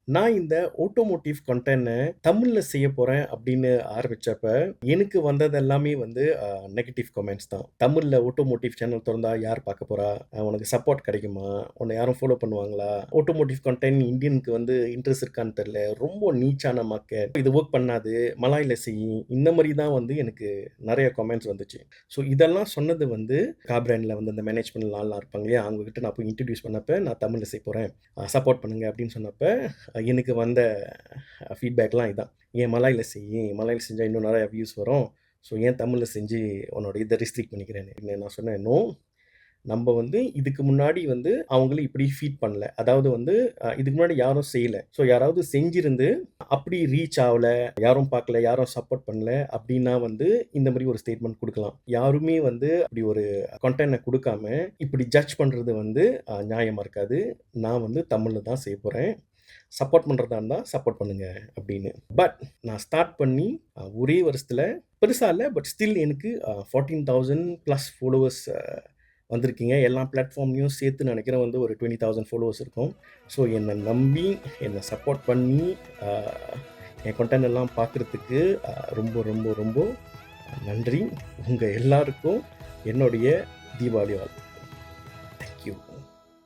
நான் இந்த ஆட்டோமோட்டிவ் கன்டென்ட்ட தமிழ்ல செய்ய போறேன் அப்படின்னு ஆரம்பிச்சப்ப, எனக்கு வந்தது எல்லாமே வந்து நெகட்டிவ் கமெண்ட்ஸ் தான். தமிழ்ல ஆட்டோமோட்டிவ் சேனல் தொறந்தா யார் பார்க்க போறா? உனக்கு சப்போர்ட் கிடைக்குமா? உன்ன யாரும் ஃபாலோ பண்ணுவாங்களா? ஆட்டோமோட்டிவ் கன்டென்ட் இந்தியனுக்கு வந்து இன்ட்ரெஸ்ட் இருக்கான்னு தெரியல. ரொம்ப நீச்சான மார்க்கெட். இது வொர்க் பண்ணாது. மலாய்ல செய். இந்த மாரி தான் வந்து எனக்கு நெறைய கமெண்ட்ஸ் வந்துச்சு. ஸோ இதெல்லாம் சொன்னது வந்து பிராண்ட்ல வந்து அந்த மேனேஜ்மென்ட்ல ஆள்லாம் இருப்பாங்க இல்லையா? அவங்க கிட்ட நான் போய் இன்ட்ரோடியூஸ் பண்ணப்ப, நான் தமிழ்ல செய்ய போறேன். சப்போர்ட் பண்ணுங்க அப்படின்னு சொன்னப்ப, எனக்கு வந்த ஃபீட்பேக்லாம் இதான். "ஏன் மலாய்ல செய். மலாய்ல செஞ்சா இன்னும் நெறைய வியூஸ் வரும். ஸோ ஏன் தமிழ்ல செஞ்சு உன்னோட இத ரெஸ்ட்ரிக்ட் பண்ணிக்கிறேன்னு." நான் சொன்னேன், "நோ. நம்ப வந்து இதுக்கு முன்னாடி வந்து அவங்கள இப்படி ஃபீட் பண்ணல. அதாவது வந்து இதுக்கு முன்னாடி யாரும் செய்யல. ஸோ யாராவது செஞ்சிருந்து அப்படி ரீச் ஆவல, யாரும் பார்க்கல, யாரும் சப்போர்ட் பண்ணல அப்படின்னா வந்து இந்த மாரி ஒரு ஸ்டேட்மெண்ட் குடுக்கலாம். யாருமே வந்து அப்படி ஒரு கன்டென்ட்ட குடுக்காம இப்படி ஜட்ஜ் பண்றது வந்து நியாயமா இருக்காது. நான் வந்து தமிழ்ல தான் செய்யப்போறேன். சப்போர்ட் பண்றதா இருந்தா சப்போர்ட் பண்ணுங்க" அப்படின்னு. பட் நான் ஸ்டார்ட் பண்ணி ஒரே வருஷத்துல பெருசா இல்ல. பட் ஸ்டில் எனக்கு 14,000 பிளஸ் ஃபாலோவர்ஸ் வந்திருக்கீங்க. எல்லா பிளாட்ஃபார்ம்லயும் சேர்த்து நினைக்கிறேன் வந்து ஒரு 20,000 ஃபாலோவர்ஸ் இருக்கும். ஸோ என்ன நம்பி, என்ன சப்போர்ட் பண்ணி, அ என் கன்டென்ட் எல்லாம் பார்க்குறதுக்கு ரொம்ப ரொம்ப ரொம்ப நன்றி. உங்க எல்லாருக்கும் என்னுடைய தீபாவளி வாழ்த்து.